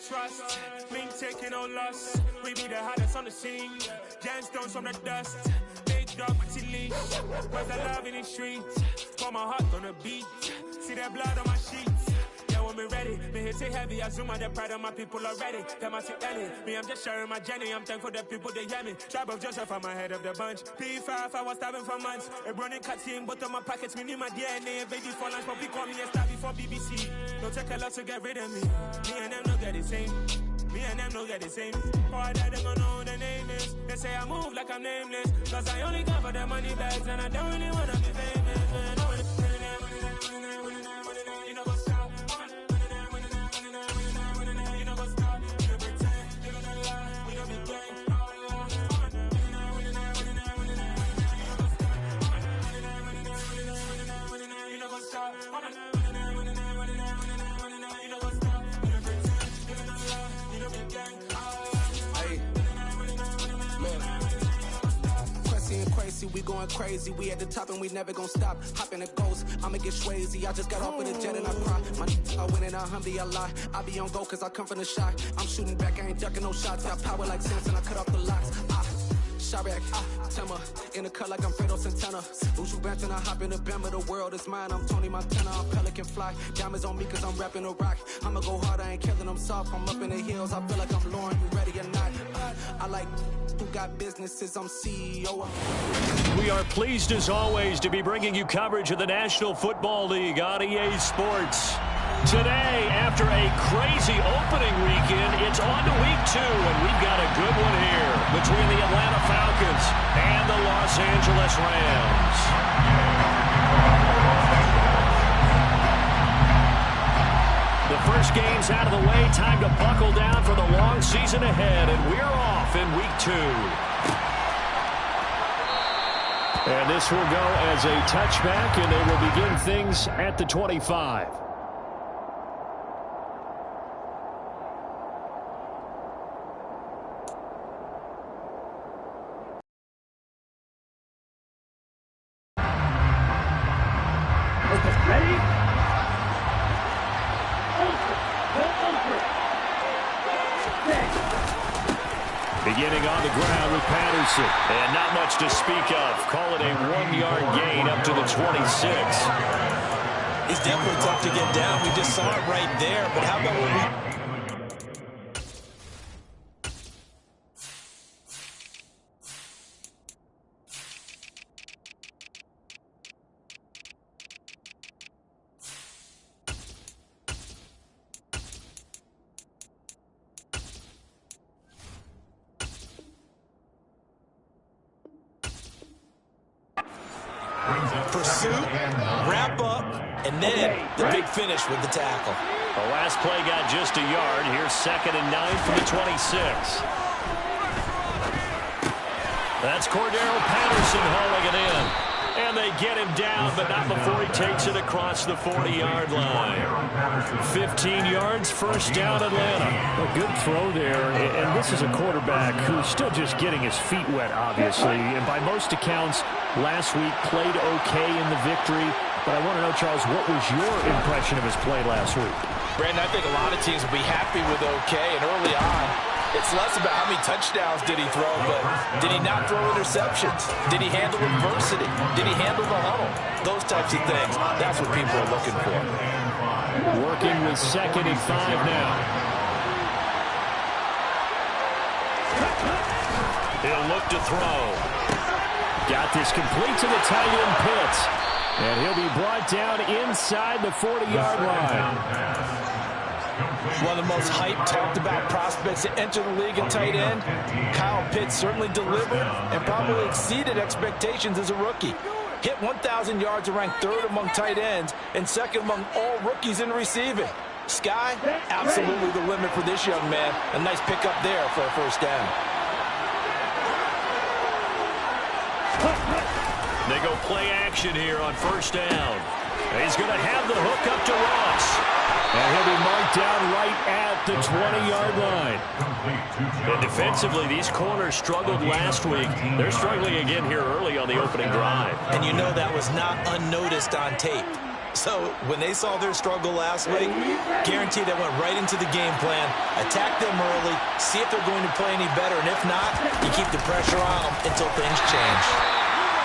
Trust, me taking no loss. We be the hottest on the scene. Gemstones from the dust. Big dog with your leash. Where's the love in the streets? Pour my heart on the beat. See that blood on my sheets. Yeah, when we ready, me hit it heavy. I zoom out the pride of my people already. Them I see any. Me, I'm just sharing my journey. I'm thankful the people they hear me. Tribe of Joseph, I'm ahead of the bunch. P5, I was starving for months. A running cutscene, but on my pockets, me need my DNA. Baby for lunch, but we call me a star before BBC. Don't take a lot to get rid of me. Me and them no get the same. Me and them no get the same. Boy, that they gonna know who the name is. They say I move like I'm nameless. Cause I only come for the money bags and I don't really wanna be famous. Man, you know what's up. You know what's up. You pretend, living a lie. We don't be gang. You know what's up. We going crazy, we at the top and we never gonna stop. Hop in a ghost, I'ma get swayzy. I just got off with a jet and I cry. My I win in a Humvee, I lie. I be on go cause I come from the shot. I'm shooting back, I ain't ducking no shots. Got power like Samson, I cut off the locks. Chirac, Tema, in the cut like I'm Fredo Santana. Uju Benton, I hop in the Bama, the world is mine. I'm Tony Montana, I'm Pelican Fly. Diamonds on me cause I'm rapping a rock. I'ma go hard, I ain't killing them soft. I'm up in the hills, I feel like I'm Lauren, you ready or not? I like who got businesses, I'm CEO. We are pleased as always to be bringing you coverage of the National Football League on EA Sports. Today, after a crazy opening weekend, it's on to week 2, and we've got a good one here between the Atlanta Falcons and the Los Angeles Rams. The first game's out of the way. Time to buckle down for the long season ahead, and we're off in week 2. And this will go as a touchback, and they will begin things at the 25. Beginning on the ground with Patterson. And not much to speak of. Call it a 1-yard gain up to the 26. It's definitely tough to get down. We just saw it right there. But how about when we... pursuit, wrap up, and then the big finish with the tackle. The last play got just a yard. Here's 2nd and 9 from the 26. That's Cordero Patterson hauling it in. And they get him down, but not before he takes it across the 40-yard line. 15 yards, first down Atlanta. A good throw there, and this is a quarterback who's still just getting his feet wet, obviously. And by most accounts, last week played okay in the victory. But I want to know, Charles, what was your impression of his play last week? Brandon, I think a lot of teams will be happy with okay, and early on, it's less about how many touchdowns did he throw, but did he not throw interceptions? Did he handle adversity? Did he handle the huddle? Those types of things. That's what people are looking for. Working with 2nd and 5 now. He'll look to throw. Got this complete to the tight end Pitts. And he'll be brought down inside the 40-yard line. One of the most hyped, talked about prospects to enter the league in tight end. Kyle Pitts certainly delivered and probably exceeded expectations as a rookie. Hit 1,000 yards and ranked 3rd among tight ends and 2nd among all rookies in receiving. Sky, absolutely the limit for this young man. A nice pickup there for a first down. They go play action here on first down. He's going to have the hook up to Ross. And he'll be marked down right at the 20-yard line. And defensively, these corners struggled last week. They're struggling again here early on the opening drive. And you know that was not unnoticed on tape. So when they saw their struggle last week, guaranteed they went right into the game plan, attack them early, see if they're going to play any better, and if not, you keep the pressure on them until things change.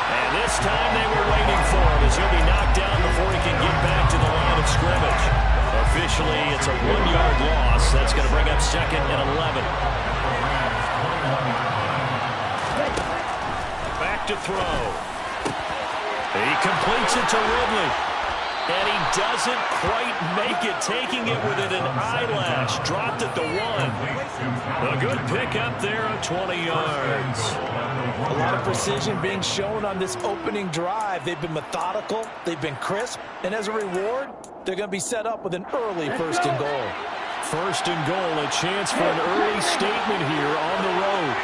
And this time they were waiting for him as he'll be knocked down before he can get back to the line of scrimmage. Officially, it's a 1-yard loss. That's going to bring up 2nd and 11. Back to throw. He completes it to Ridley. And he doesn't quite make it, taking it within an eyelash. Dropped at the 1. A good pick up there on 20 yards. A lot of precision being shown on this opening drive. They've been methodical, they've been crisp, and as a reward, they're going to be set up with an early 1st and goal. 1st and goal, a chance for an early statement here on the road.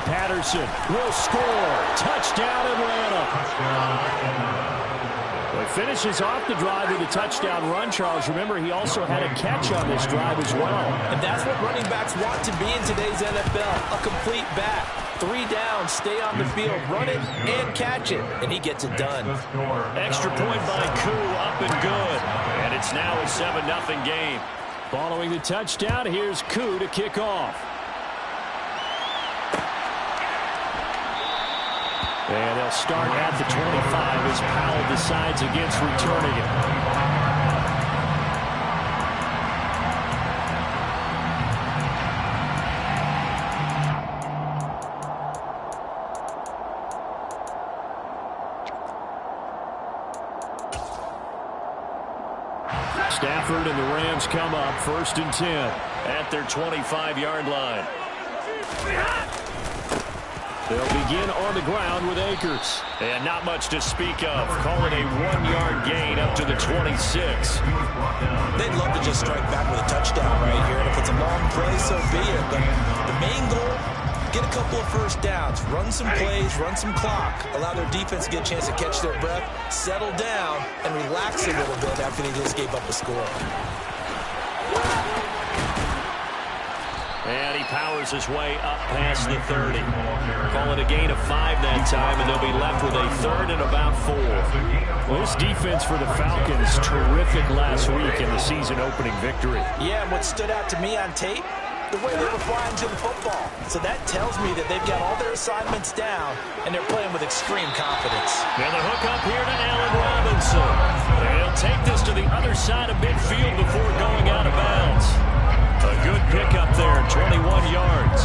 Patterson will score. Touchdown, Atlanta. Well, he finishes off the drive with a touchdown run, Charles. Remember, he also had a catch on this drive as well. And that's what running backs want to be in today's NFL, a complete back. 3 downs, stay on the field, run it, and catch it. And he gets it done. Extra point by Koo, up and good. And it's now a 7-0 game. Following the touchdown, here's Koo to kick off. And they'll start at the 25 as Powell decides against returning it. Stafford and the Rams come up 1st and 10 at their 25-yard line. They'll begin on the ground with Akers. And not much to speak of. Call it a 1-yard gain up to the 26. They'd love to just strike back with a touchdown right here. And if it's a long play, so be it. But the main goal, get a couple of 1st downs. Run some plays, run some clock. Allow their defense to get a chance to catch their breath, settle down, and relax a little bit after they just gave up a score. And he powers his way up past the 30. Call it a gain of 5 that time, and they'll be left with a 3rd and about 4. Well, this defense for the Falcons, terrific last week in the season-opening victory. Yeah, and what stood out to me on tape, the way they were flying to the football. So that tells me that they've got all their assignments down, and they're playing with extreme confidence. Now the hook up here to Allen Robinson. And he'll take this to the other side of midfield before going out of bounds. A good pickup there, 21 yards.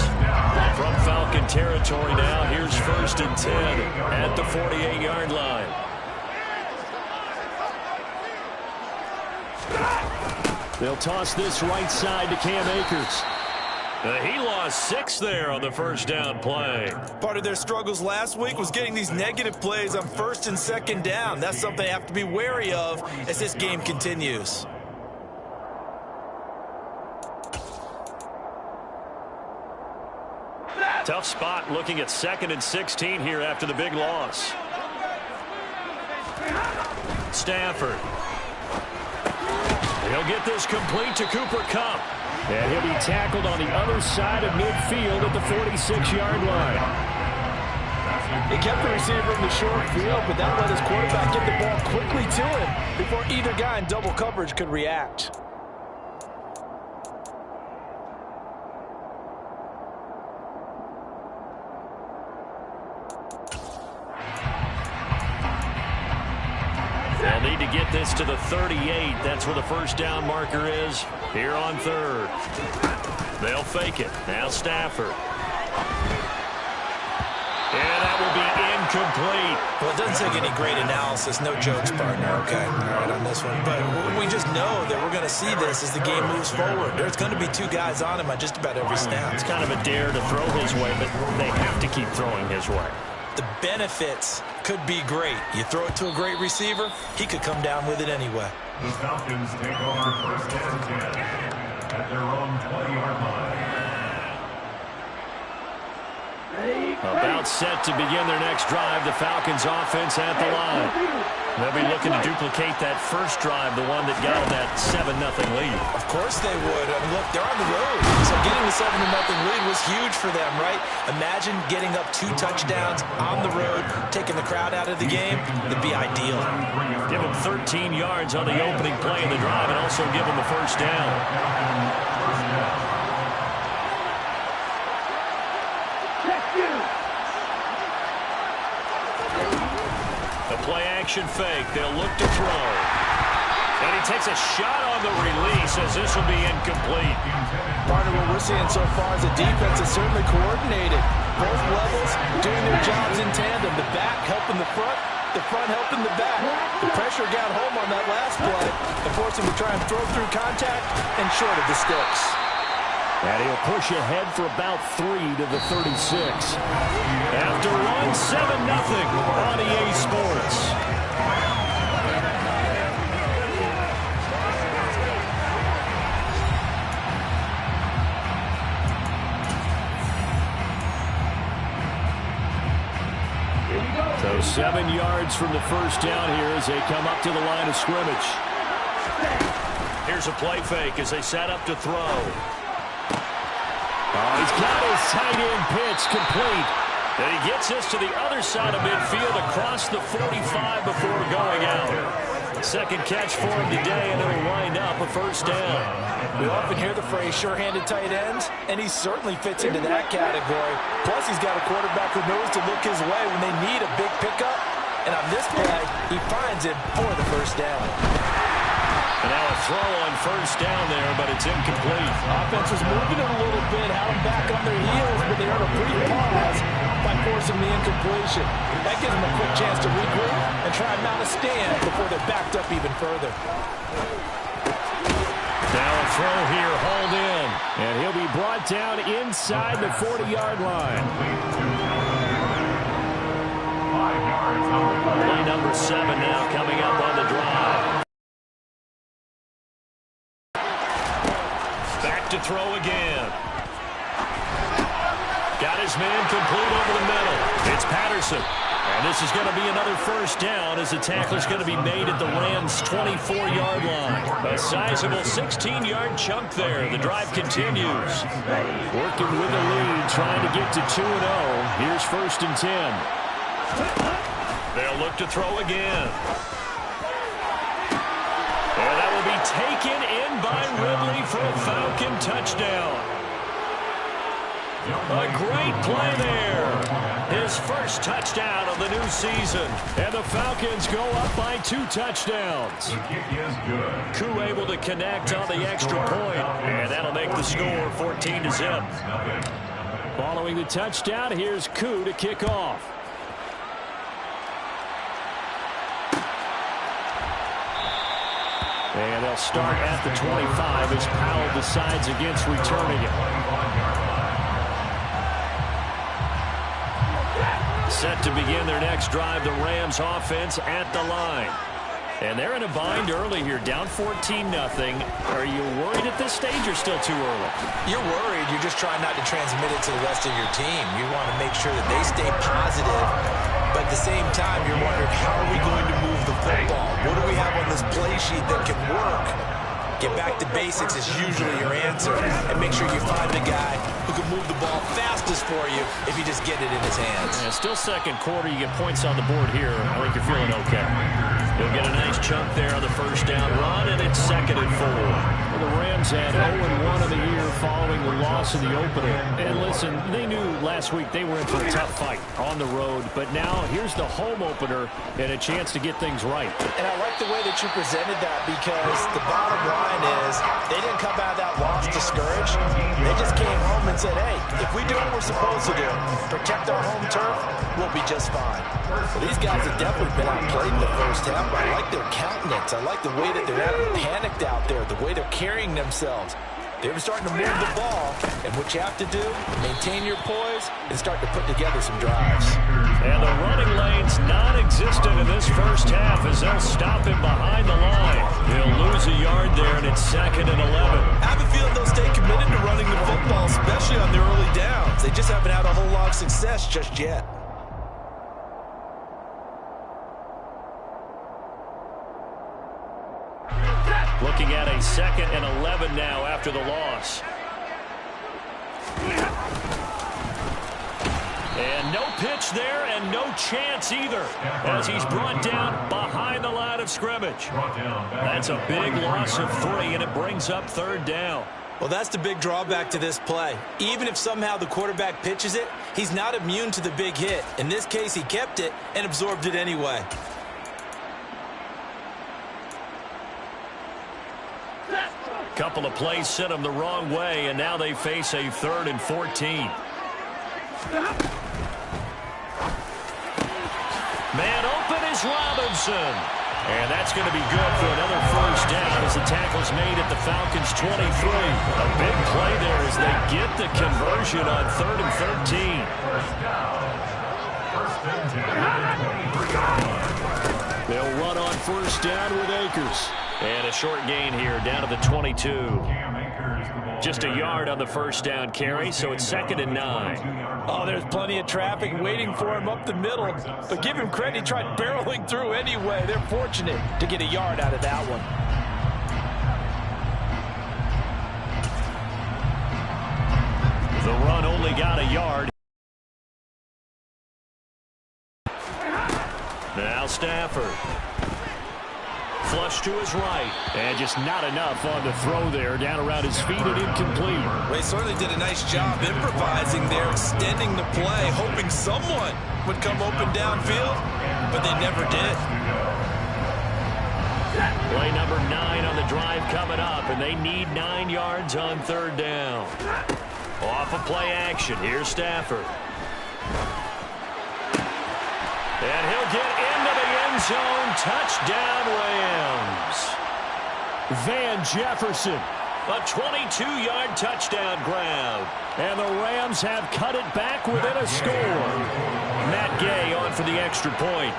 From Falcon territory now, here's 1st and 10 at the 48-yard line. They'll toss this right side to Cam Akers. He lost 6 there on the 1st down play. Part of their struggles last week was getting these negative plays on 1st and 2nd down. That's something they have to be wary of as this game continues. Tough spot looking at 2nd and 16 here after the big loss. Stafford. He'll get this complete to Cooper Kupp. And he'll be tackled on the other side of midfield at the 46-yard line. They kept the receiver in the short field, but that let his quarterback get the ball quickly to him before either guy in double coverage could react. They'll need to get this to the 38. That's where the 1st down marker is here on 3rd. They'll fake it. Now Stafford. And that will be incomplete. Well, it doesn't take any great analysis. No jokes, partner, okay? All right, on this one. But we just know that we're going to see this as the game moves forward. There's going to be 2 guys on him on just about every snap. It's kind of a dare to throw his way, but they have to keep throwing his way. The benefits could be great. You throw it to a great receiver, he could come down with it anyway. The Falcons take over 1st and 10 at their own 20-yard line. About set to begin their next drive, the Falcons offense at the line. They'll be looking to duplicate that first drive, the one that got them that 7-0 lead. Of course they would. I mean, look, they're on the road. So getting the 7-0 lead was huge for them, right? Imagine getting up 2 touchdowns on the road, taking the crowd out of the game. It'd be ideal. Give them 13 yards on the opening play of the drive and also give them a first down. The play-action fake. They'll look to throw. And he takes a shot on the release as this will be incomplete. Partner, what we're seeing so far is the defense is certainly coordinated. Both levels doing their jobs in tandem. The back helping the front helping the back. The pressure got home on that last play and forced him to try and throw through contact and short of the sticks. And he'll push ahead for about 3 to the 36. After one, 7-0 on EA Sports. So 7 yards from the first down here as they come up to the line of scrimmage. Here's a play fake as they set up to throw. Oh, he's got his tight end pitch complete. And he gets this to the other side of midfield across the 45 before going out. Second catch for him today, and it'll wind up a first down. We often hear the phrase sure-handed tight ends, and he certainly fits into that category. Plus, he's got a quarterback who knows to look his way when they need a big pickup. And on this play, he finds it for the first down. And now a throw on first down there, but it's incomplete. Offense was moving it a little bit, had them back on their heels, but they earned a brief pause by forcing the incompletion. That gives them a quick chance to regroup and try and mount a stand before they're backed up even further. Now a throw here, hauled in. And he'll be brought down inside the 40-yard line. 5 yards on the play. Play number 7 now coming up on the drive. To throw again. Got his man complete over the middle. It's Patterson. And this is going to be another first down as the tackle's going to be made at the Rams' 24-yard line. A sizable 16-yard chunk there. The drive continues. Working with the lead, trying to get to 2-0. Here's 1st and 10. They'll look to throw again. And that will be taken in by Ridley for a Falcon touchdown. A great play there. His first touchdown of the new season. And the Falcons go up by 2 touchdowns. The kick is good. Koo able to connect on the extra point. And that'll make the score 14-0. Following the touchdown, here's Koo to kick off. And they'll start at the 25 as Powell decides against returning it. Set to begin their next drive, the Rams offense at the line. And they're in a bind early here, down 14-0. Are you worried at this stage or still too early? You're worried. You're just trying not to transmit it to the rest of your team. You want to make sure that they stay positive. But at the same time, you're wondering, how are we going to move the football? What do we have on this play sheet that can work? Get back to basics is usually your answer. And make sure you find the guy who can move the ball fastest for you if you just get it in his hands. Yeah, still second quarter. You get points on the board here. I think you're feeling okay. You'll get a nice chunk there on the first down run, and it's 2nd and 4. Well, the Rams had 0-1 of the year following the loss in the opener. And listen, they knew last week they were in for a tough fight on the road. But now here's the home opener and a chance to get things right. And I like the way that you presented that, because the bottom line is they didn't come out of that loss discouraged. They just came home and said, hey, if we do what we're supposed to do, protect our home turf, we'll be just fine. Well, these guys have definitely been outplayed in the first half. I like their countenance. I like the way that they're acting panicked out there, the way they're carrying themselves. They're starting to move the ball, and what you have to do, maintain your poise and start to put together some drives. And the running lane's non-existent in this first half as they'll stop him behind the line. He'll lose a yard there, and it's 2nd and 11. I have a feeling they'll stay committed to running the football, especially on the early downs. They just haven't had a whole lot like success just yet. Looking at a 2nd and 11 now after the loss. And no pitch there and no chance either as he's brought down behind the line of scrimmage. That's a big loss of 3, and it brings up 3rd down. Well, that's the big drawback to this play. Even if somehow the quarterback pitches it, he's not immune to the big hit. In this case, he kept it and absorbed it anyway. Couple of plays sent them the wrong way, and now they face a 3rd and 14. Man open is Robinson. And that's going to be good for another 1st down as the tackle's made at the Falcons' 23. A big play there as they get the conversion on 3rd and 13. They'll run on 1st down with Akers. And a short gain here down to the 22. Just a yard on the 1st down carry, so it's 2nd and 9. Oh, there's plenty of traffic waiting for him up the middle. But give him credit, he tried barreling through anyway. They're fortunate to get a yard out of that one. The run only got a yard. Now Stafford. Flush to his right. And just not enough on the throw there. Down around his feet and incomplete. Well, he certainly did a nice job improvising there, extending the play, hoping someone would come open downfield, but they never did. Play number 9 on the drive coming up, and they need 9 yards on 3rd down. Off of play action. Here's Stafford. And he'll get into the end zone. Touchdown, Rams. Van Jefferson. A 22-yard touchdown grab. And the Rams have cut it back within a score. Matt Gay on for the extra point.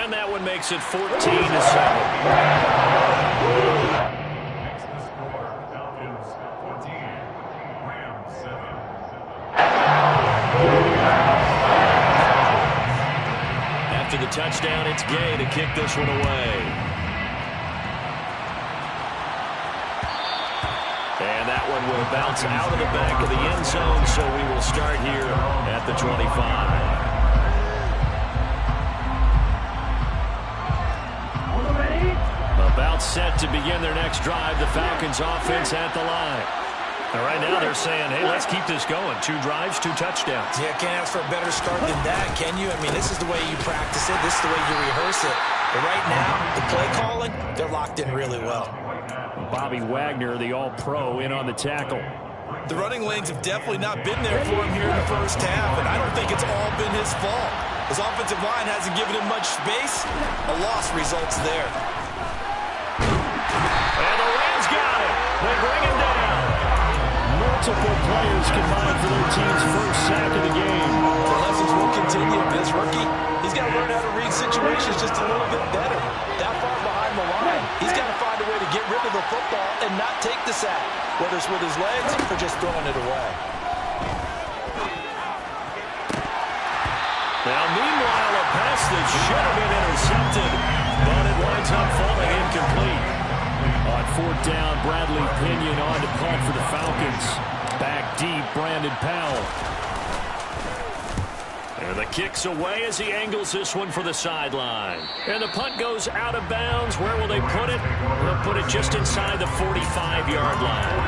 And that one makes it 14-7. After the touchdown, it's Gay to kick this one away. And that one will bounce out of the back of the end zone, so we will start here at the 25. About set to begin their next drive, the Falcons offense at the line. And right now they're saying, hey, let's keep this going. 2 drives, 2 touchdowns. Yeah, can't ask for a better start than that, can you? I mean, this is the way you practice it. This is the way you rehearse it. But right now, the play calling, they're locked in really well. Bobby Wagner, the all-pro, in on the tackle. The running lanes have definitely not been there for him here in the first half, and I don't think it's all been his fault. His offensive line hasn't given him much space. A loss results there. And the Rams got it. They bring him down. Multiple players combined for their team's first sack of the game. The lessons will continue. This rookie, he's got to learn how to read situations just a little bit better. That far behind the line, he's got to find a way to get rid of the football and not take the sack, whether it's with his legs or just throwing it away. Now, meanwhile, a pass that should have been intercepted, but it winds up falling incomplete. On 4th down, Bradley Pinion on to punt for the Falcons. Back deep, Brandon Powell. And the kick's away as he angles this one for the sideline. And the punt goes out of bounds. Where will they put it? They'll put it just inside the 45-yard line.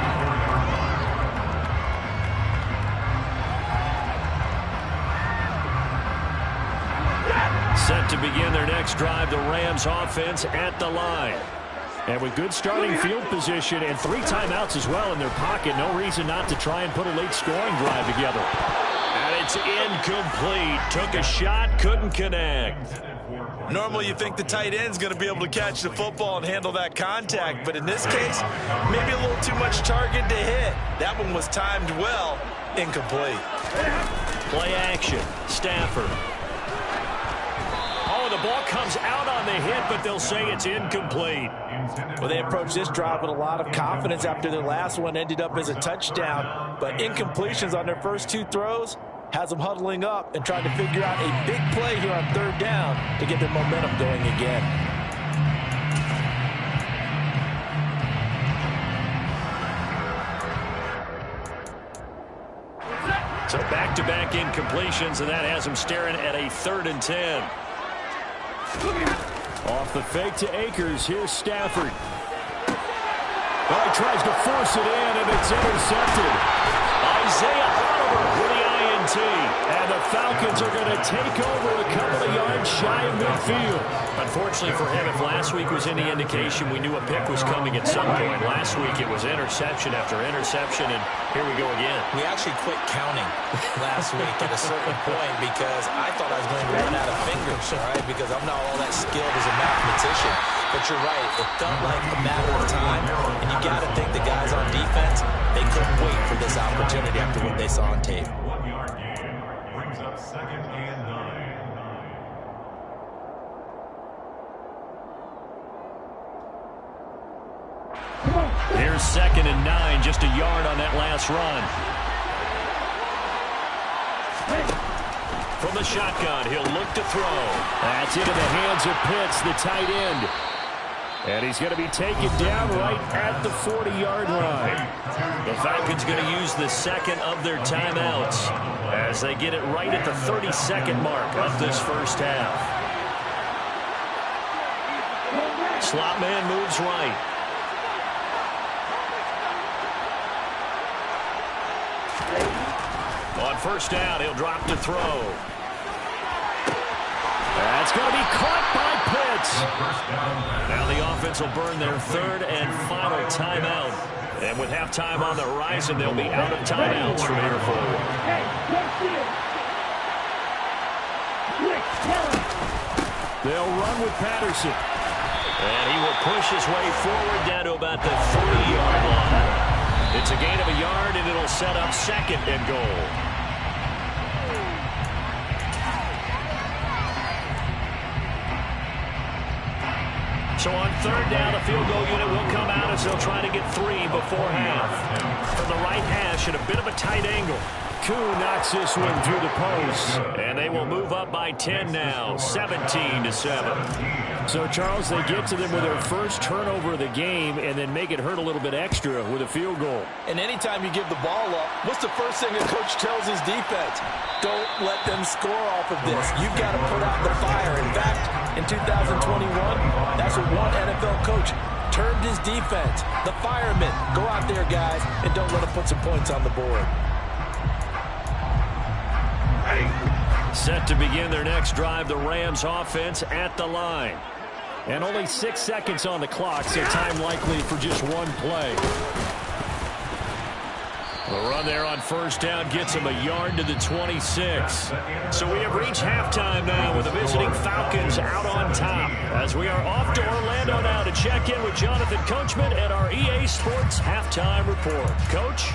Set to begin their next drive, the Rams offense at the line. And with good starting field position and 3 timeouts as well in their pocket, no reason not to try and put a late scoring drive together. And it's incomplete. Took a shot, couldn't connect. Normally you think the tight end's going to be able to catch the football and handle that contact, but in this case, maybe a little too much target to hit. That one was timed well, incomplete. Play action, Stafford. Oh, the ball comes out on the hit, but they'll say it's incomplete. Well, they approached this drive with a lot of confidence after their last one ended up as a touchdown. But incompletions on their first 2 throws has them huddling up and trying to figure out a big play here on third down to get their momentum going again. So back-to-back incompletions, and that has him staring at a 3rd and 10. Off the fake to Akers. Here's Stafford. Well, he tries to force it in, and it's intercepted. Isaiah Oliver with the INT. And the Falcons are going to take over a couple of yards shy of midfield. Unfortunately for him, if last week was any indication, we knew a pick was coming at some point. Last week it was interception after interception, and here we go again. We actually quit counting last week at a certain point because I thought I was going to run out of fingers, all right, because I'm not all that skilled as a mathematician. But you're right, it felt like a matter of time, and you got to think the guys on defense, they couldn't wait for this opportunity after what they saw on tape. 1-yard gain brings up 2nd and 9. Here's 2nd and 9, just a yard on that last run. From the shotgun, he'll look to throw. That's into the hands of Pitts, the tight end. And he's going to be taken down right at the 40-yard line. The Falcons going to use the 2nd of their timeouts as they get it right at the 32nd mark of this first half. Slot man moves right. On first down, he'll drop to throw. That's going to be caught by Pitts. Now the offense will burn their 3rd and final timeout. And with halftime on the horizon, they'll be out of timeouts from here forward. They'll run with Patterson. And he will push his way forward down to about the 30-yard line. It's a gain of a yard, and it'll set up 2nd and goal. So on 3rd down, the field goal unit will come out as they'll try to get 3 before half. From the right hash at a bit of a tight angle. Koo knocks this one through the post. And they will move up by 10 now, 17-7. So, Charles, they get to them with their first turnover of the game and then make it hurt a little bit extra with a field goal. And anytime you give the ball up, what's the first thing the coach tells his defense? Don't let them score off of this. You've got to put out the fire. In fact, in 2021, that's what one NFL coach termed his defense. The firemen. Go out there, guys, and don't let them put some points on the board. Set to begin their next drive, the Rams offense at the line. And only 6 seconds on the clock, so time likely for just one play. The run there on first down gets him a yard to the 26. So we have reached halftime now with the visiting Falcons out on top. As we are off to Orlando now to check in with Jonathan Coachman at our EA Sports Halftime Report. Coach?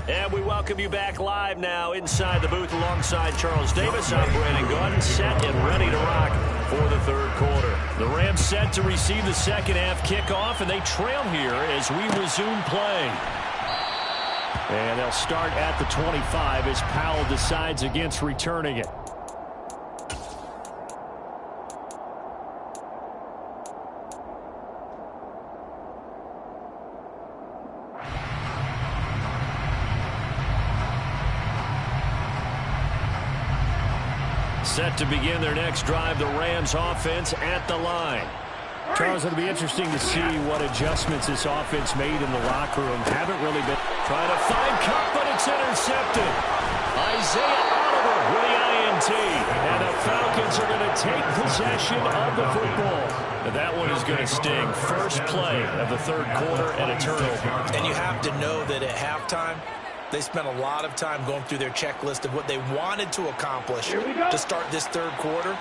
And we welcome you back live now inside the booth alongside Charles Davis. I'm Brandon Gaudin, set and ready to rock for the 3rd quarter. The Rams set to receive the 2nd half kickoff, and they trail here as we resume play. And they'll start at the 25 as Powell decides against returning it. Set to begin their next drive, the Rams offense at the line. Charles, it'll be interesting to see what adjustments this offense made in the locker room. Haven't really been trying to find Cup, but it's intercepted. Isaiah Oliver with the INT. And the Falcons are going to take possession of the football. And that one is going to sting. First play of the 3rd quarter and a turnover. And you have to know that at halftime, they spent a lot of time going through their checklist of what they wanted to accomplish to start this 3rd quarter.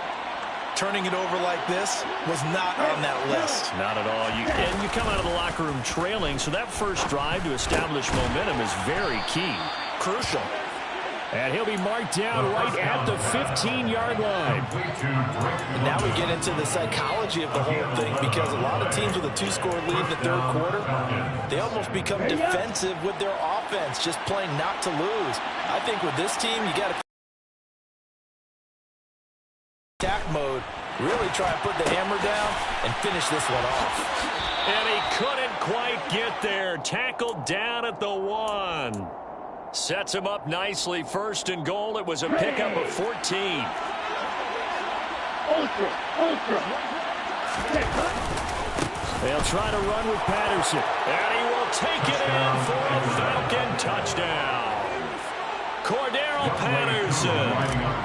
Turning it over like this was not on that list. Not at all. And you come out of the locker room trailing, so that first drive to establish momentum is very key. Crucial. And he'll be marked down right at the 15-yard line. And now we get into the psychology of the whole thing, because a lot of teams with a 2-score lead in the third quarter, they almost become defensive with their offense, just playing not to lose. I think with this team, you got to attack mode, really try and put the hammer down and finish this one off. And he couldn't quite get there. Tackled down at the 1. Sets him up nicely. 1st and goal. It was a pickup of 14. They'll try to run with Patterson. And he will take it in for a Falcon touchdown. Cordero Patterson,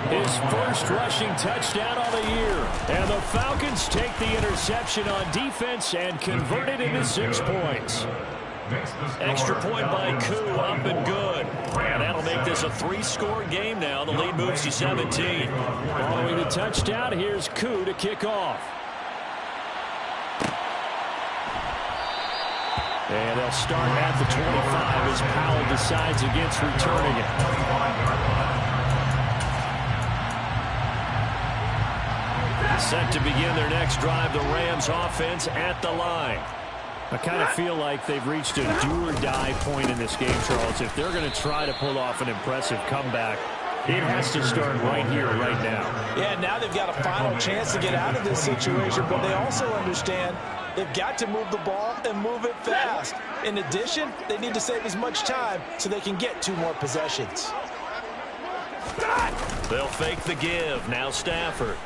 his first rushing touchdown of the year. And the Falcons take the interception on defense and convert it into 6 points. Extra point by Koo, up and good. And that'll make this a 3-score game now. The lead moves to 17. Following the touchdown, here's Koo to kick off. And they'll start at the 25 as Powell decides against returning it. Set to begin their next drive, the Rams offense at the line. I kind of feel like they've reached a do-or-die point in this game, Charles. If they're going to try to pull off an impressive comeback, it has to start right here, right now. Yeah, now they've got a final chance to get out of this situation, but they also understand they've got to move the ball and move it fast. In addition, they need to save as much time so they can get 2 more possessions. They'll fake the give. Now Stafford.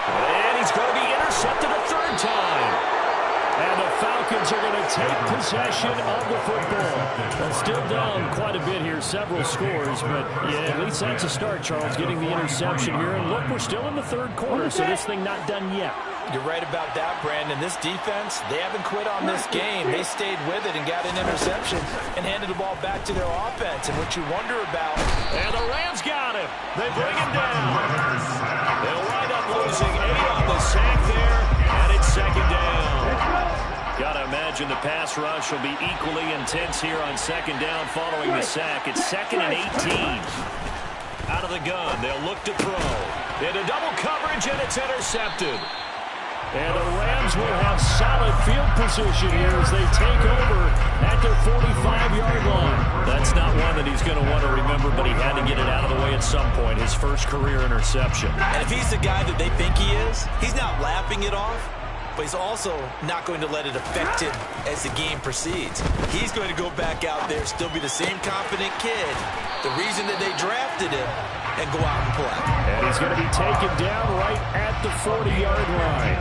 And he's going to be intercepted a 3rd time. And the Falcons are going to take possession of the football. Well, still down quite a bit here, several scores, but yeah, at least that's a start, Charles, getting the interception here. And look, we're still in the 3rd quarter, so this thing not done yet. You're right about that, Brandon. This defense, they haven't quit on this game. They stayed with it and got an interception and handed the ball back to their offense. And what you wonder about... And the Rams got him. They bring him down. They'll wind up losing 8 on the sack there, and it's 2nd down. Got to imagine the pass rush will be equally intense here on 2nd down following the sack. It's 2nd and 18. Out of the gun, they'll look to throw. Into double coverage, and it's intercepted. And the Rams will have solid field position here as they take over at their 45-yard line. That's not one that he's going to want to remember, but he had to get it out of the way at some point. His first career interception. And if he's the guy that they think he is, he's not laughing it off, but he's also not going to let it affect him as the game proceeds. He's going to go back out there, still be the same confident kid, the reason that they drafted him, and go out and play. And he's going to be taken down right at the 40-yard line.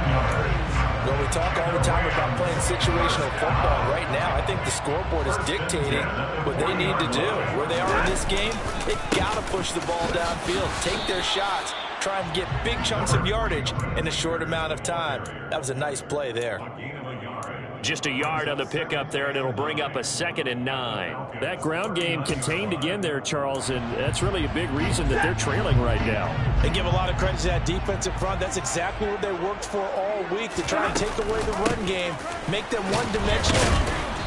Well, we talk all the time about playing situational football. Right now, I think the scoreboard is dictating what they need to do. Where they are in this game, they've got to push the ball downfield, take their shots, try and get big chunks of yardage in a short amount of time. That was a nice play there. Just a yard on the pickup there, and it'll bring up a 2nd and 9. That ground game contained again there, Charles, and that's really a big reason that they're trailing right now. They give a lot of credit to that defensive front. That's exactly what they worked for all week, to try and take away the run game, make them one-dimensional.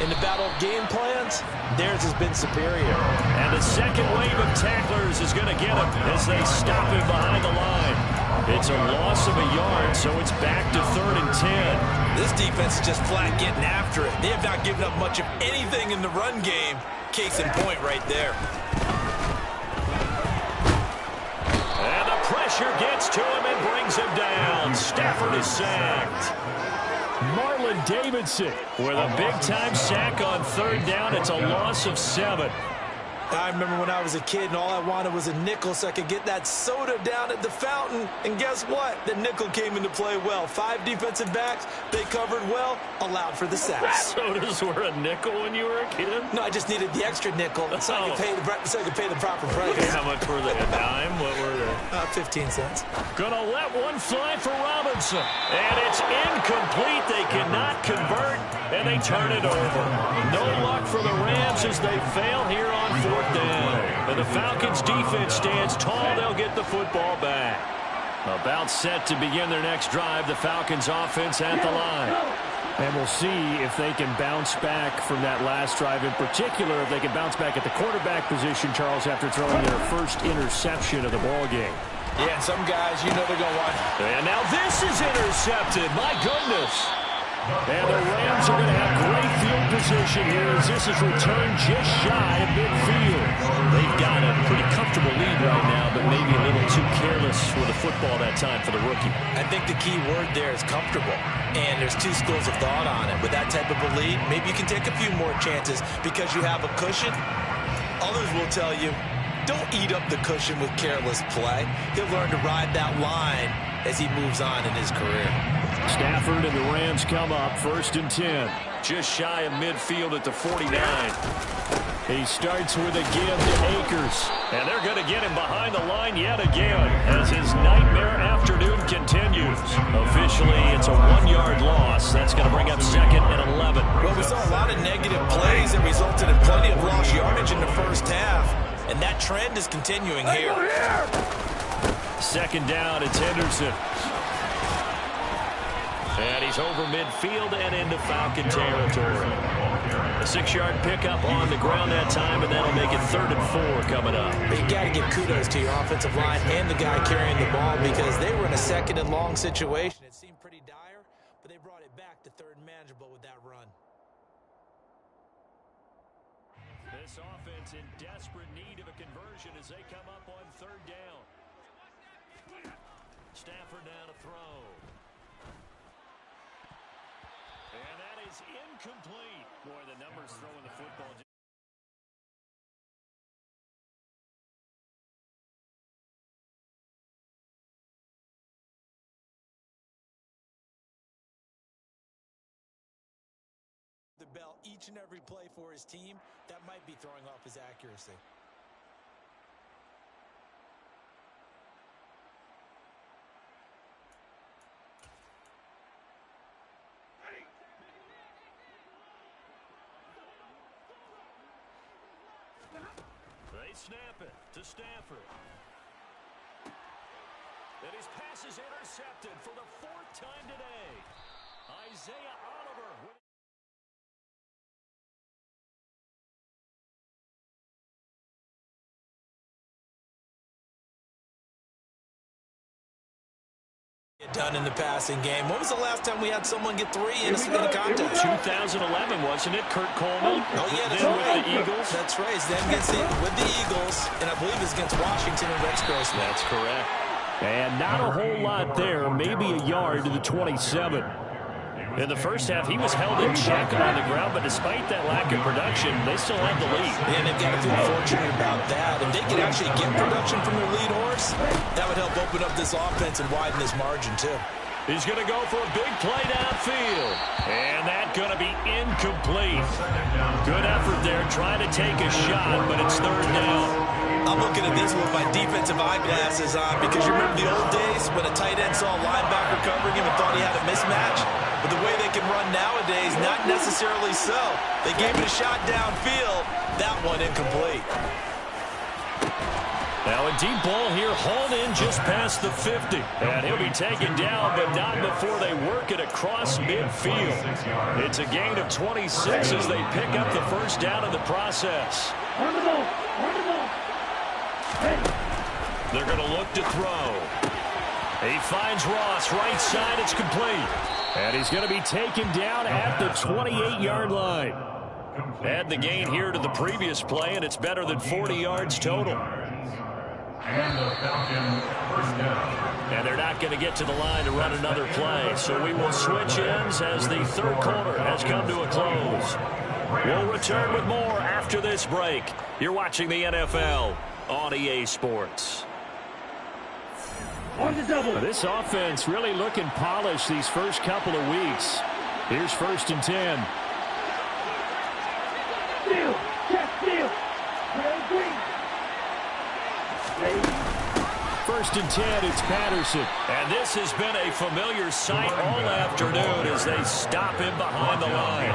In the battle of game plans, theirs has been superior. And the 2nd wave of tacklers is going to get him as they stop him behind the line. It's a loss of a yard, so it's back to 3rd and 10. This defense is just flat getting after it. They have not given up much of anything in the run game. Case in point right there. And the pressure gets to him and brings him down. Stafford is sacked. Marlon Davidson with a big-time sack on 3rd down. It's a loss of 7. I remember when I was a kid and all I wanted was a nickel so I could get that soda down at the fountain. And guess what? The nickel came into play well. 5 defensive backs, they covered well, allowed for the sack. Sodas were a nickel when you were a kid? No, I just needed the extra nickel so I could pay the proper price. How much were they? A dime? What were they? 15 cents. Gonna let one fly for Robinson. And it's incomplete. They cannot convert, and they turn it over. No luck for the Rams as they fail here on 4th down. And the Falcons defense stands tall. They'll get the football back. About set to begin their next drive. The Falcons offense at the line. And we'll see if they can bounce back from that last drive. In particular, if they can bounce back at the quarterback position, Charles, after throwing their first interception of the ball game. Yeah, and some guys, you know they're going to want. And now this is intercepted. My goodness. And the Rams are going to have great field position here as this is returned just shy of midfield. They've got a pretty comfortable lead right now, but maybe a little too careless with the football that time for the rookie. I think the key word there is comfortable. And there's two schools of thought on it. With that type of a lead, maybe you can take a few more chances because you have a cushion. Others will tell you, don't eat up the cushion with careless play. He'll learn to ride that line as he moves on in his career. Stafford and the Rams come up 1st and 10. Just shy of midfield at the 49. He starts with a give to Akers. And they're going to get him behind the line yet again as his nightmare afternoon continues. Officially, it's a 1-yard loss. That's going to bring up 2nd and 11. Well, we saw a lot of negative plays that resulted in plenty of lost yardage in the first half. And that trend is continuing here. 2nd down, it's Henderson. And he's over midfield and into Falcon territory. A 6-yard pickup on the ground that time, and that'll make it 3rd and 4 coming up. But you got to give kudos to your offensive line and the guy carrying the ball because they were in a 2nd and long situation. It seemed pretty dire, but they brought it back to 3rd and manageable with that run. This offense in desperate need of a conversion as they come up on 3rd down. Stafford now to throw. And that is incomplete. Boy, the numbers throwing the football. The bell each and every play for his team, that might be throwing off his accuracy. They snap it to Stafford. And his pass is intercepted for the 4th time today. Isaiah Oliver. Done in the passing game. When was the last time we had someone get 3 in a contest? 2011, wasn't it? Kurt Coleman. Oh, yeah, that's then right. With the Eagles. That's right. It's then against with the Eagles, and I believe it's against Washington and Rex Grossman. That's correct. And not a whole lot there. Maybe a yard to the 27. In the first half, he was held in check on the ground, but despite that lack of production, they still have the lead. And they've got to feel fortunate about that. If they could actually get production from their lead horse, that would help open up this offense and widen this margin, too. He's going to go for a big play downfield. And that's going to be incomplete. Good effort there, trying to take a shot, but it's 3rd down. I'm looking at this with my defensive eyeglasses on because you remember the old days when a tight end saw a linebacker covering him and thought he had a mismatch? But the way they can run nowadays, not necessarily so. They gave it a shot downfield. That one incomplete. Now a deep ball here, hauled in just past the 50. And he'll be taken down, but not before they work it across midfield. It's a gain of 26 as they pick up the 1st down in the process. They're going to look to throw. He finds Ross, right side, it's complete. And he's going to be taken down at the 28-yard line. Add the gain here to the previous play, and it's better than 40 yards total. And the Falcons 1st down. And they're not going to get to the line to run another play. So we will switch ends as the 3rd quarter has come to a close. We'll return with more after this break. You're watching the NFL on EA Sports. This offense really looking polished these first couple of weeks. Here's 1st and 10. First and 10, it's Patterson. And this has been a familiar sight all afternoon as they stop him behind the line.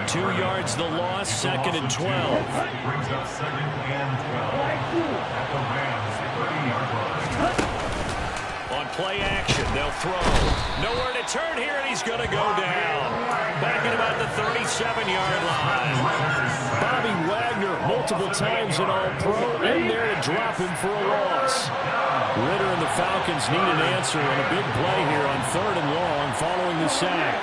2 yards the loss, 2nd and 12. Brings up 2nd and 12 at the Rams 30-yard line. On play action, They'll throw. Nowhere to turn here, and he's going to go down. Back at about the 37-yard line. Bobby Wagner, multiple times an All-Pro, in there to drop him for a loss. Ritter and the Falcons need an answer on a big play here on 3rd and long following the sack.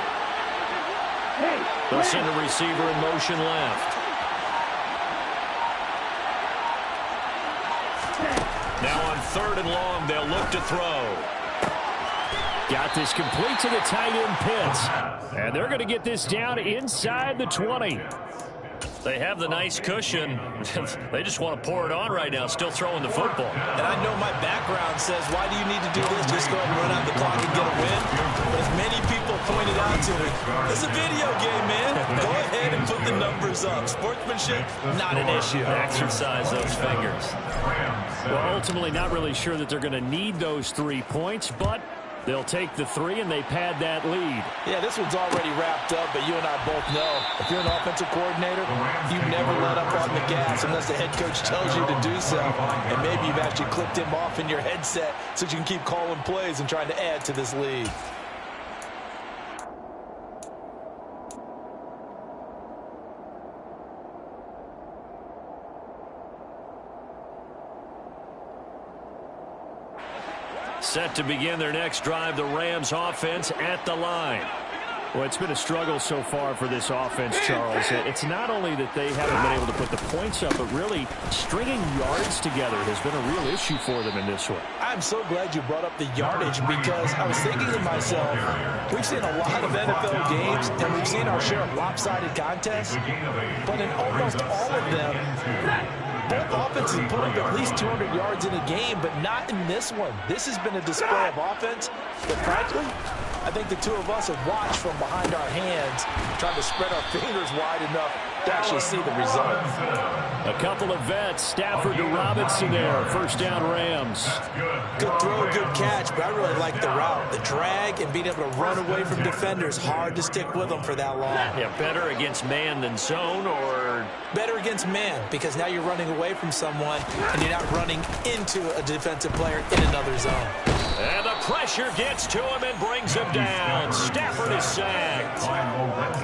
They'll send a receiver in motion left. Now on 3rd and long, they'll look to throw. Got this complete to the tight end Pitts. And they're going to get this down inside the 20. They have the nice cushion. They just want to pour it on right now, still throwing the football. And I know my background says, why do you need to do this? Just go ahead and run out the clock and get a win. But as many people pointed out to me, it's a video game, man. Go ahead and put the numbers up. Sportsmanship, not an issue. Exercise those fingers. Well, ultimately not really sure that they're going to need those 3 points, but they'll take the 3 and they pad that lead. Yeah, this one's already wrapped up, but you and I both know if you're an offensive coordinator, you never let up on the gas unless the head coach tells you to do so. And maybe you've actually clicked him off in your headset so you can keep calling plays and trying to add to this lead. Set to begin their next drive, the Rams offense at the line. Well, it's been a struggle so far for this offense, Charles. It's not only that they haven't been able to put the points up, but really stringing yards together has been a real issue for them in this one. I'm so glad you brought up the yardage because I was thinking to myself, we've seen a lot of NFL games and we've seen our share of lopsided contests, but in almost all of them, both offenses put up at least 200 yards in a game, but not in this one. This has been a display of offense that, frankly, I think the two of us have watched from behind our hands, trying to spread our fingers wide enough to actually see the result. A couple of vets, Stafford to Robinson there. First down, Rams. Good throw, good catch, but I really like the route. The drag and being able to run away from defenders, hard to stick with them for that long. Yeah, better against man than zone, or better against man, because now you're running away from someone and you're not running into a defensive player in another zone. And the pressure gets to him and brings him down. Stafford is sacked.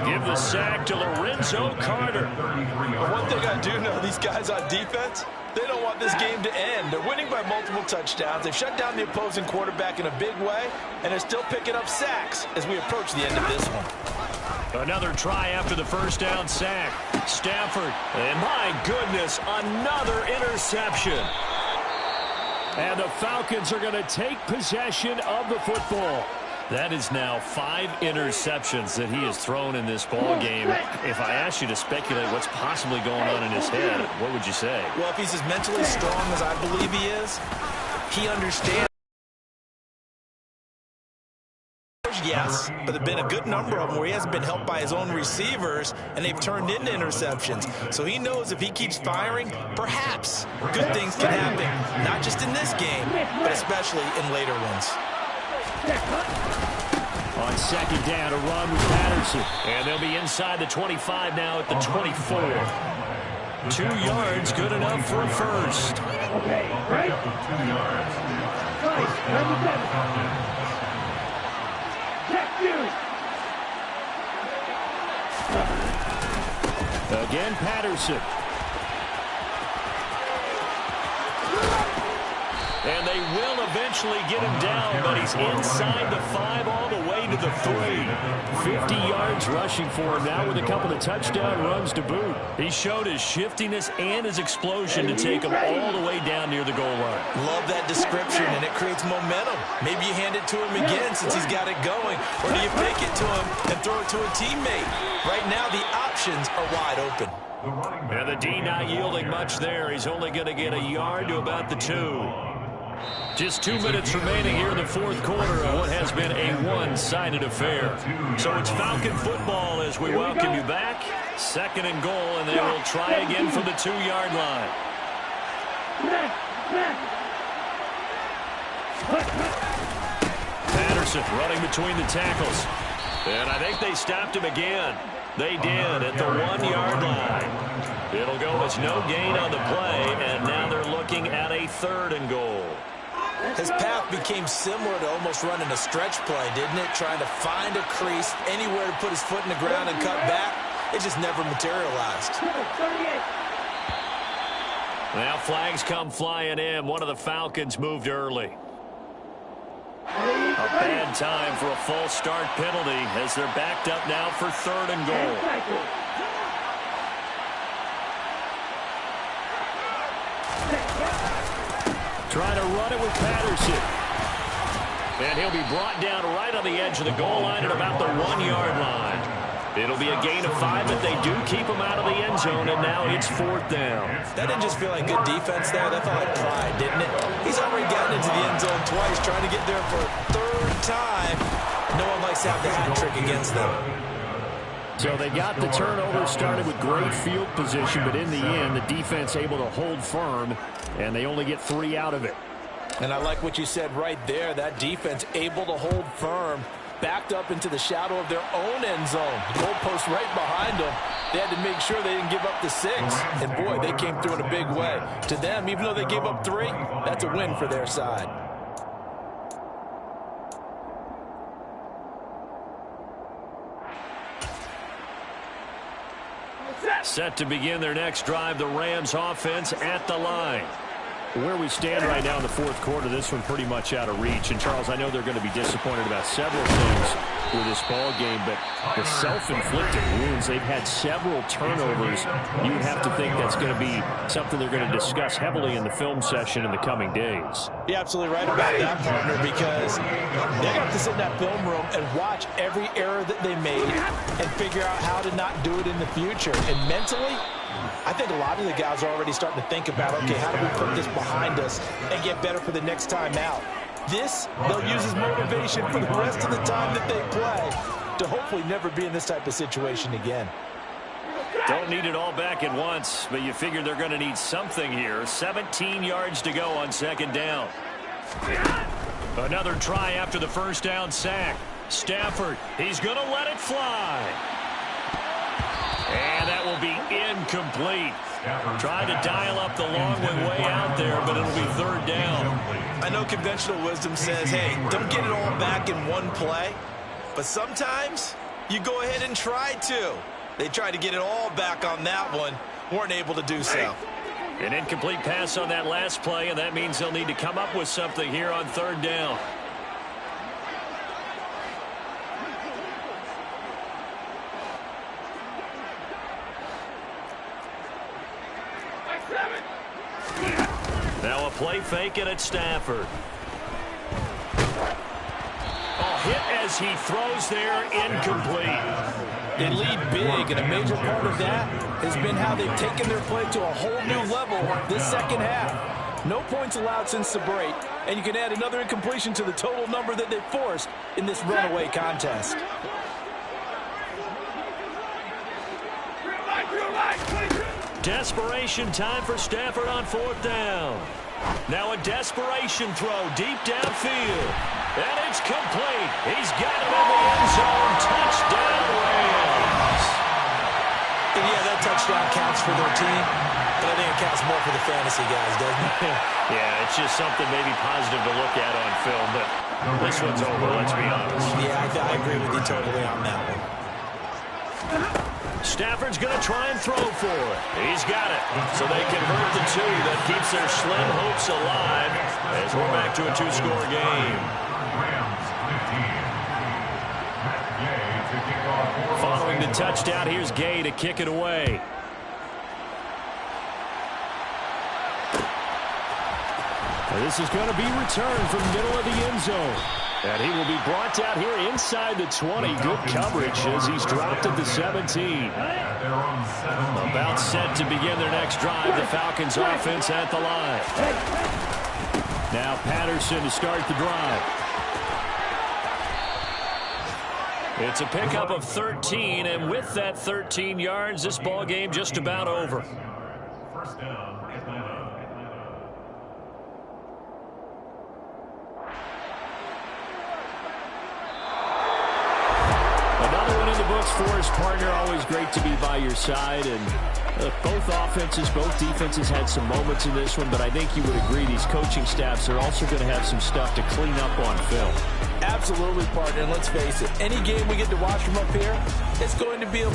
Give the sack to Lorenzo Carter. One thing I do know, these guys on defense, they don't want this game to end. They're winning by multiple touchdowns. They've shut down the opposing quarterback in a big way, and they're still picking up sacks as we approach the end of this one. Another try after the first down sack. Stafford, and my goodness, another interception. And the Falcons are going to take possession of the football. That is now 5 interceptions that he has thrown in this ball game. If I asked you to speculate what's possibly going on in his head, what would you say? Well, if he's as mentally strong as I believe he is, he understands. Yes, but there have been a good number of them where he hasn't been helped by his own receivers, and they've turned into interceptions. So he knows if he keeps firing, perhaps good things can happen. Not just in this game, but especially in later ones. On second down, a run with Patterson. And they'll be inside the 25 now at the 24. 2 yards, good enough for a first. Okay, right? 2 yards. Again, Patterson. And they will eventually get him down, but he's inside the 5 all the way to the 3. 50 yards rushing for him now with a couple of touchdown runs to boot. He showed his shiftiness and his explosion to take him all the way down near the goal line. Love that description, and it creates momentum. Maybe you hand it to him again since he's got it going, or do you fake it to him and throw it to a teammate? Right now, the options are wide open. And the D not yielding much there. He's only going to get a yard to about the 2. Just 2 minutes remaining here in the fourth quarter of what has been a one-sided affair. So it's Falcon football as we welcome you back. Second and goal, and they will try again from the 2-yard line. Patterson running between the tackles. And I think they stopped him again. They did at the 1-yard line. It'll go as no gain on the play, and now they're looking at a 3rd and goal. His path became similar to almost running a stretch play, didn't it? Trying to find a crease, anywhere to put his foot in the ground and cut back. It just never materialized. Now flags come flying in. One of the Falcons moved early. A bad time for a false start penalty as they're backed up now for 3rd and goal. Trying to run it with Patterson. And he'll be brought down right on the edge of the goal line at about the 1-yard line. It'll be a gain of 5, but they do keep him out of the end zone, and now it's 4th down. That didn't just feel like good defense there. That felt like pride, didn't it? He's already gotten into the end zone twice, trying to get there for a 3rd time. No one likes to have the hat trick against them. So they got the turnover, started with great field position, but in the end, the defense able to hold firm, and they only get 3 out of it. And I like what you said right there. That defense able to hold firm, backed up into the shadow of their own end zone. The goalpost right behind them. They had to make sure they didn't give up the 6. And, boy, they came through in a big way. To them, even though they gave up 3, that's a win for their side. Set to begin their next drive, the Rams offense at the line. Where we stand right now in the 4th quarter, this one pretty much out of reach. And, Charles, I know they're going to be disappointed about several things with this ball game, but the self-inflicted wounds, they've had several turnovers. You would have to think that's going to be something they're going to discuss heavily in the film session in the coming days. You're absolutely right about that, partner, because they have to sit in that film room and watch every error that they made and figure out how to not do it in the future. And mentally, I think a lot of the guys are already starting to think about, okay, how do we put this behind us and get better for the next time out? This, they'll use as motivation for the rest of the time that they play to hopefully never be in this type of situation again. Don't need it all back at once, but you figure they're going to need something here. 17 yards to go on 2nd down. Another try after the 1st down sack. Stafford, he's going to let it fly. And that will be incomplete. Trying to dial up the long way out there, but it'll be 3rd down. I know conventional wisdom says, hey, don't get it all back in one play. But sometimes you go ahead and try to. They tried to get it all back on that one. Weren't able to do so. An incomplete pass on that last play, and that means they'll need to come up with something here on 3rd down. Now a play fake and it's Stafford. A hit as he throws there, incomplete. They lead big, and a major part of that has been how they've taken their play to a whole new level this 2nd half. No points allowed since the break, and you can add another incompletion to the total number that they've forced in this runaway contest. Desperation time for Stafford on 4th down. Now a desperation throw deep downfield. And it's complete. He's got it in the end zone. Touchdown, Rams. And yeah, that touchdown counts for their team, but I think it counts more for the fantasy guys, doesn't it? Yeah, it's just something maybe positive to look at on film, but this one's over, let's be honest. Yeah, I agree with you totally on that one. Stafford's going to try and throw for it. He's got it. So they convert the 2. That keeps their slim hopes alive as we're back to a 2-score game. Following the touchdown, here's Gay to kick it away. This is going to be returned from the middle of the end zone. And he will be brought down here inside the 20. Good coverage as he's dropped at the 17. About set to begin their next drive. The Falcons offense at the line. Now Patterson to start the drive. It's a pickup of 13, and with that 13 yards, this ball game just about over. 1st down, Atlanta. Another one in the books for his partner. Always great to be by your side, and Look, both offenses, both defenses had some moments in this one, but I think you would agree these coaching staffs are also going to have some stuff to clean up on film. Absolutely, partner. And let's face it, any game we get to watch from up here, it's going to be a